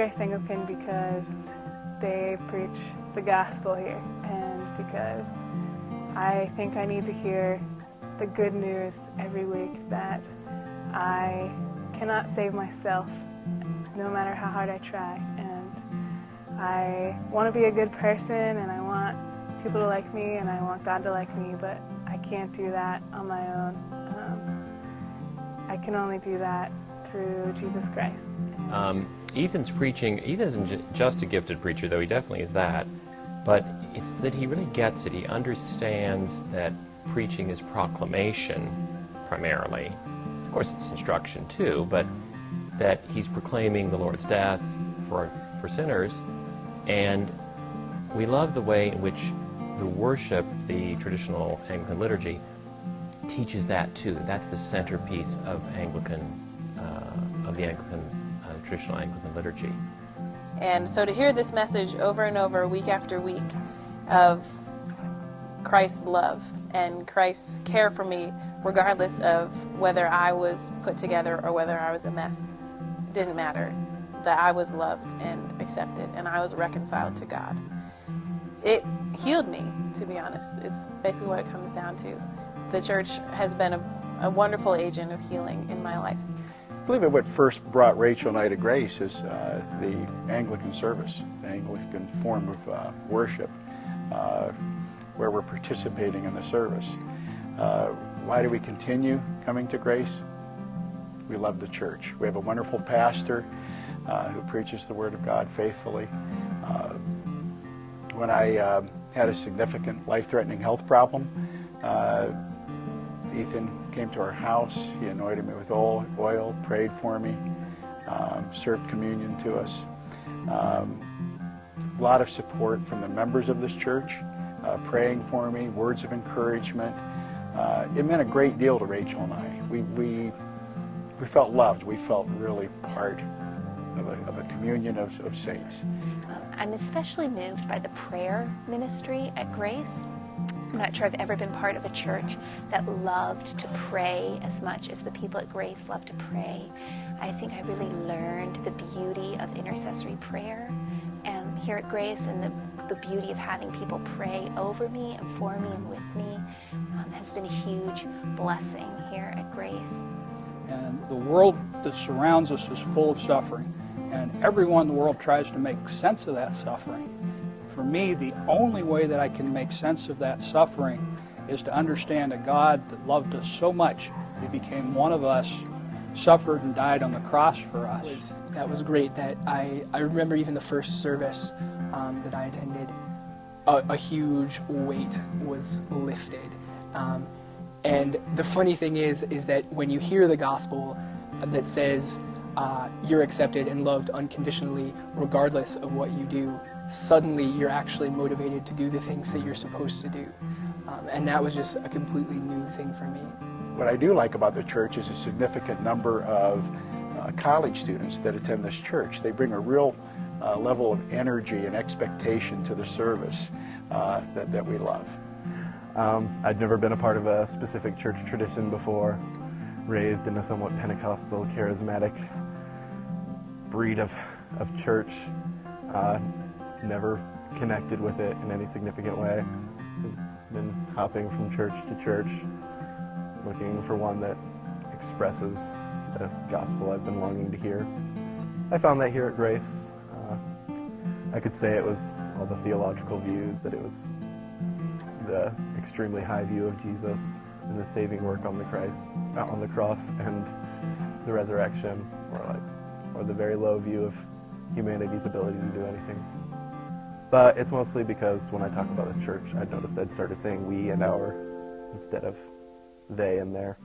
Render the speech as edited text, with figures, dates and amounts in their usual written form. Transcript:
Grace Anglican because they preach the gospel here, and because I think I need to hear the good news every week that I cannot save myself, no matter how hard I try. And I want to be a good person, and I want people to like me, and I want God to like me, but I can't do that on my own. I can only do that through Jesus Christ. Ethan's preaching, Ethan isn't just a gifted preacher, though he definitely is that, but it's that he really gets it. He understands that preaching is proclamation, primarily. Of course, it's instruction, too, but that he's proclaiming the Lord's death for sinners, and we love the way in which the worship, the traditional Anglican liturgy, teaches that, too. That's the centerpiece of the traditional Anglican liturgy. And so to hear this message over and over, week after week, of Christ's love and Christ's care for me, regardless of whether I was put together or whether I was a mess, didn't matter. That I was loved and accepted, and I was reconciled to God. It healed me, to be honest. It's basically what it comes down to. The church has been a wonderful agent of healing in my life. I believe what first brought Rachel and I to Grace is the Anglican service, the Anglican form of worship, where we're participating in the service. Why do we continue coming to Grace? We love the church. We have a wonderful pastor who preaches the Word of God faithfully. When I had a significant life-threatening health problem, Ethan came to our house. He anointed me with oil, prayed for me, served communion to us. A lot of support from the members of this church, praying for me, words of encouragement. It meant a great deal to Rachel and I. We felt loved. We felt really part of a communion of saints. I'm especially moved by the prayer ministry at Grace. I'm not sure I've ever been part of a church that loved to pray as much as the people at Grace love to pray. I think I really learned the beauty of intercessory prayer here at Grace, and the beauty of having people pray over me and for me and with me has been a huge blessing here at Grace. And the world that surrounds us is full of suffering, and everyone in the world tries to make sense of that suffering. For me, the only way that I can make sense of that suffering is to understand a God that loved us so much that He became one of us, suffered and died on the cross for us. That was great. That I remember even the first service that I attended, a huge weight was lifted. And the funny thing is that when you hear the gospel that says you're accepted and loved unconditionally regardless of what you do, suddenly you're actually motivated to do the things that you're supposed to do. And that was just a completely new thing for me. What I do like about the church is a significant number of college students that attend this church. They bring a real level of energy and expectation to the service that we love. I'd never been a part of a specific church tradition before, raised in a somewhat Pentecostal, charismatic breed of church. Never connected with it in any significant way. I've been hopping from church to church, looking for one that expresses the gospel I've been longing to hear. I found that here at Grace. I could say it was all the theological views, that it was the extremely high view of Jesus and the saving work on the cross and the resurrection, or the very low view of humanity's ability to do anything. But it's mostly because when I talk about this church, I noticed I'd started saying we and our instead of they and their.